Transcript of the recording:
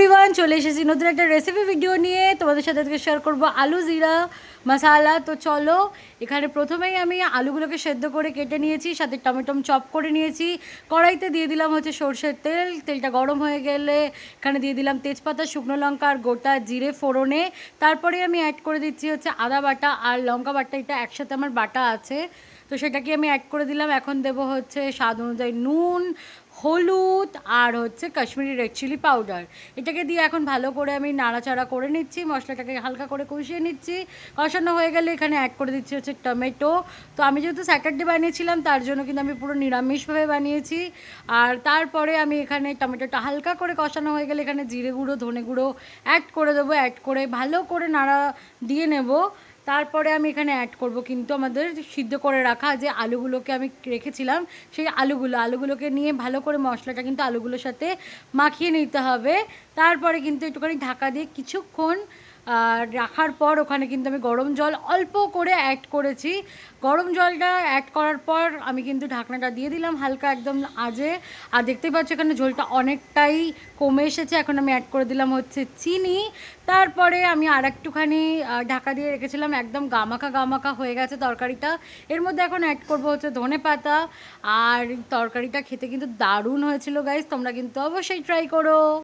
Everyone, চলে এসেছি নতুন একটা রেসিপি ভিডিও নিয়ে। তোমাদের সাথে আজকে শেয়ার করবো আলু জিরা মশালা। তো চলো, এখানে প্রথমেই আমি আলুগুলোকে সেদ্ধ করে কেটে নিয়েছি, সাথে টমেটো চপ করে নিয়েছি। কড়াইতে দিয়ে দিলাম হচ্ছে সর্ষের তেল। তেলটা গরম হয়ে গেলে এখানে দিয়ে দিলাম তেজপাতা, শুকনো লঙ্কা আর গোটা জিরে ফোড়নে। তারপরে আমি অ্যাড করে দিচ্ছি হচ্ছে আদা বাটা আর লঙ্কা বাটা, এটা একসাথে আমার বাটা আছে, তো সেটাকে আমি অ্যাড করে দিলাম। এখন দেবো হচ্ছে স্বাদ অনুযায়ী নুন, হলুদ আর হচ্ছে কাশ্মীরি রেড চিলি পাউডার। এটাকে দিয়ে এখন ভালো করে আমি নাড়াচাড়া করে নিচ্ছি, মশলাটাকে হালকা করে কষিয়ে নিচ্ছি। কষানো হয়ে গেলে এখানে অ্যাড করে দিচ্ছি হচ্ছে টমেটো। তো আমি যেহেতু স্যাটারডে বানিয়েছিলাম তার জন্য কিন্তু আমি পুরো নিরামিষভাবে বানিয়েছি। আর তারপরে আমি এখানে টমেটোটা হালকা করে কষানো হয়ে গেলে এখানে জিরে গুঁড়ো, ধনে গুঁড়ো অ্যাড করে দেবো। অ্যাড করে ভালো করে নাড়া দিয়ে নেব। তারপরে আমি এখানে অ্যাড করব কিন্তু আমাদের সিদ্ধ করে রাখা যে আলুগুলোকে আমি রেখেছিলাম, সেই আলুগুলোকে নিয়ে ভালো করে মশলাটা কিন্তু আলুগুলোর সাথে মাখিয়ে নিতে হবে। তারপরে কিন্তু একটুখানি ঢাকা দিয়ে কিছুক্ষণ রাখার পর ওখানে কিন্তু আমি গরম জল অল্প করে অ্যাড করেছি। গরম জলটা অ্যাড করার পর আমি কিন্তু ঢাকনাটা দিয়ে দিলাম হালকা একদম আজে। আর দেখতেই পাচ্ছি এখানে ঝোলটা অনেকটাই কমে এসেছে। এখন আমি অ্যাড করে দিলাম হচ্ছে চিনি। তারপরে আমি আর একটুখানি ঢাকা দিয়ে রেখেছিলাম, একদম গামাখা গামাখা হয়ে গেছে তরকারিটা। এর মধ্যে এখন অ্যাড করবো হচ্ছে ধনে পাতা। আর তরকারিটা খেতে কিন্তু দারুণ হয়েছিল গাইস, তোমরা কিন্তু অবশ্যই ট্রাই করো।